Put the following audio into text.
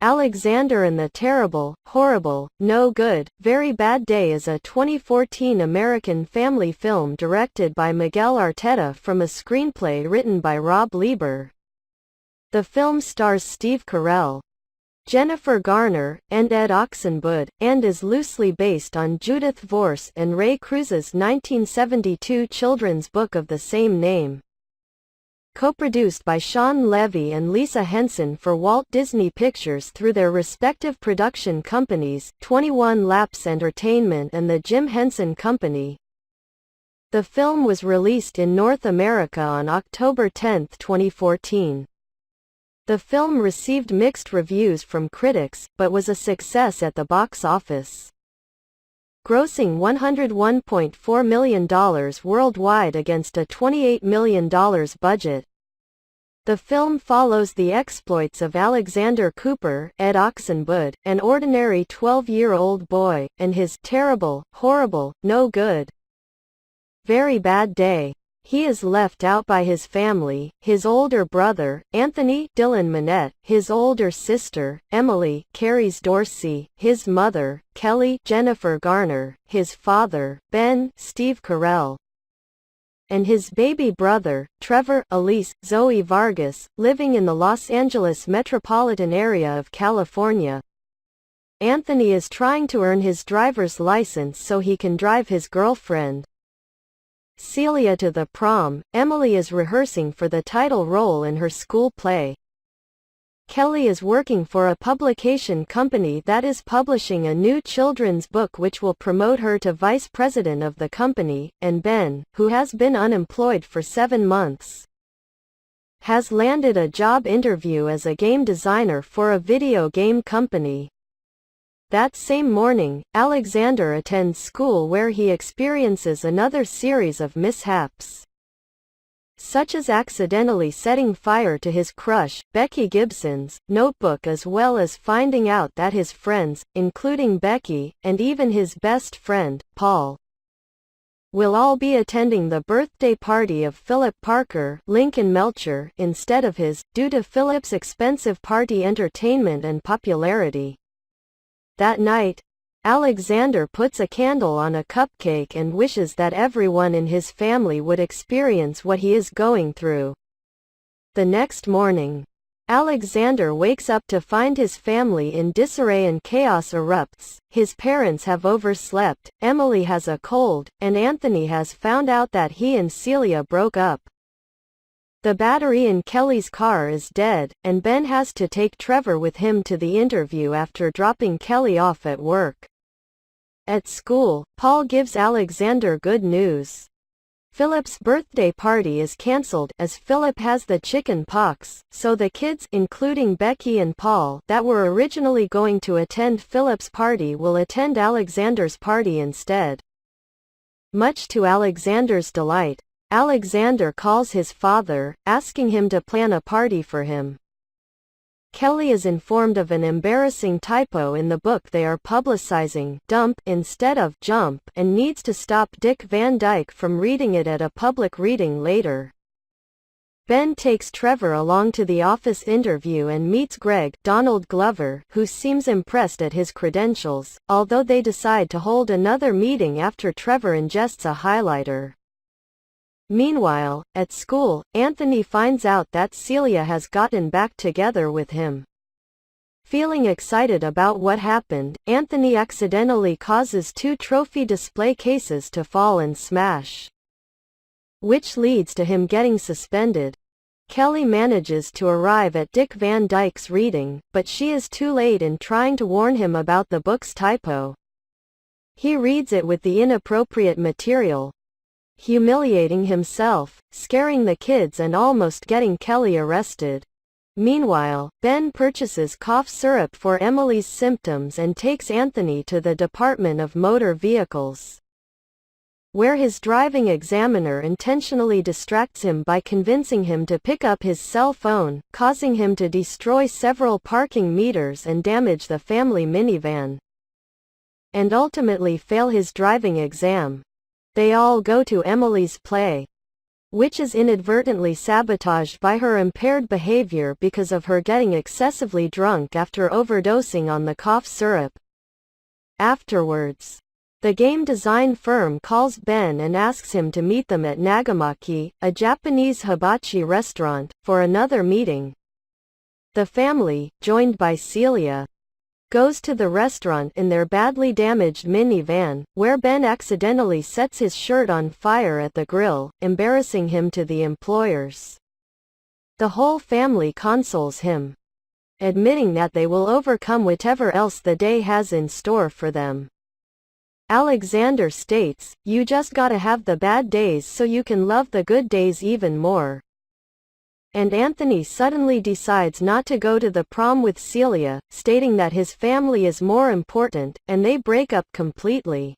Alexander and the Terrible, Horrible, No Good, Very Bad Day is a 2014 American family film directed by Miguel Arteta from a screenplay written by Rob Lieber. The film stars Steve Carell, Jennifer Garner, and Ed Oxenbould, and is loosely based on Judith Vorse and Ray Cruz's 1972 children's book of the same name. Co-produced by Shawn Levy and Lisa Henson for Walt Disney Pictures through their respective production companies, 21 Laps Entertainment and the Jim Henson Company. The film was released in North America on October 10, 2014. The film received mixed reviews from critics, but was a success at the box office, grossing $101.4 million worldwide against a $28 million budget. The film follows the exploits of Alexander Cooper, Ed Oxenbould, an ordinary 12-year-old boy, and his terrible, horrible, no good, very bad day. He is left out by his family, his older brother, Anthony Dylan Minnette, his older sister, Emily Carys Dorsey, his mother, Kelly Jennifer Garner, his father, Ben Steve Carell, and his baby brother, Trevor Elise Zoe Vargas, living in the Los Angeles metropolitan area of California. Anthony is trying to earn his driver's license so he can drive his girlfriend, Celia, to the prom. Emily is rehearsing for the title role in her school play. Kelly is working for a publication company that is publishing a new children's book which will promote her to vice president of the company, and Ben, who has been unemployed for 7 months, has landed a job interview as a game designer for a video game company. That same morning, Alexander attends school where he experiences another series of mishaps, such as accidentally setting fire to his crush, Becky Gibson's, notebook, as well as finding out that his friends, including Becky, and even his best friend, Paul, will all be attending the birthday party of Philip Parker, Lincoln Melcher, instead of his, due to Philip's expensive party entertainment and popularity. That night, Alexander puts a candle on a cupcake and wishes that everyone in his family would experience what he is going through. The next morning, Alexander wakes up to find his family in disarray and chaos erupts. His parents have overslept, Emily has a cold, and Anthony has found out that he and Celia broke up. The battery in Kelly's car is dead, and Ben has to take Trevor with him to the interview after dropping Kelly off at work. At school, Paul gives Alexander good news. Philip's birthday party is cancelled as Philip has the chicken pox, so the kids, including Becky and Paul, that were originally going to attend Philip's party will attend Alexander's party instead. Much to Alexander's delight, Alexander calls his father, asking him to plan a party for him. Kelly is informed of an embarrassing typo in the book they are publicizing, dump instead of jump, and needs to stop Dick Van Dyke from reading it at a public reading later. Ben takes Trevor along to the office interview and meets Greg Donald Glover, who seems impressed at his credentials, although they decide to hold another meeting after Trevor ingests a highlighter. Meanwhile, at school, Anthony finds out that Celia has gotten back together with him. Feeling excited about what happened, Anthony accidentally causes 2 trophy display cases to fall and smash, which leads to him getting suspended. Kelly manages to arrive at Dick Van Dyke's reading, but she is too late in trying to warn him about the book's typo. He reads it with the inappropriate material, humiliating himself, scaring the kids and almost getting Kelly arrested. Meanwhile, Ben purchases cough syrup for Emily's symptoms and takes Anthony to the Department of Motor Vehicles, where his driving examiner intentionally distracts him by convincing him to pick up his cell phone, causing him to destroy several parking meters and damage the family minivan, and ultimately fail his driving exam. They all go to Emily's play, which is inadvertently sabotaged by her impaired behavior because of her getting excessively drunk after overdosing on the cough syrup. Afterwards, the game design firm calls Ben and asks him to meet them at Nagamaki, a Japanese hibachi restaurant, for another meeting. The family, joined by Celia, goes to the restaurant in their badly damaged minivan, where Ben accidentally sets his shirt on fire at the grill, embarrassing him to the employers. The whole family consoles him, admitting that they will overcome whatever else the day has in store for them. Alexander states, "You just gotta have the bad days so you can love the good days even more." And Anthony suddenly decides not to go to the prom with Celia, stating that his family is more important, and they break up completely.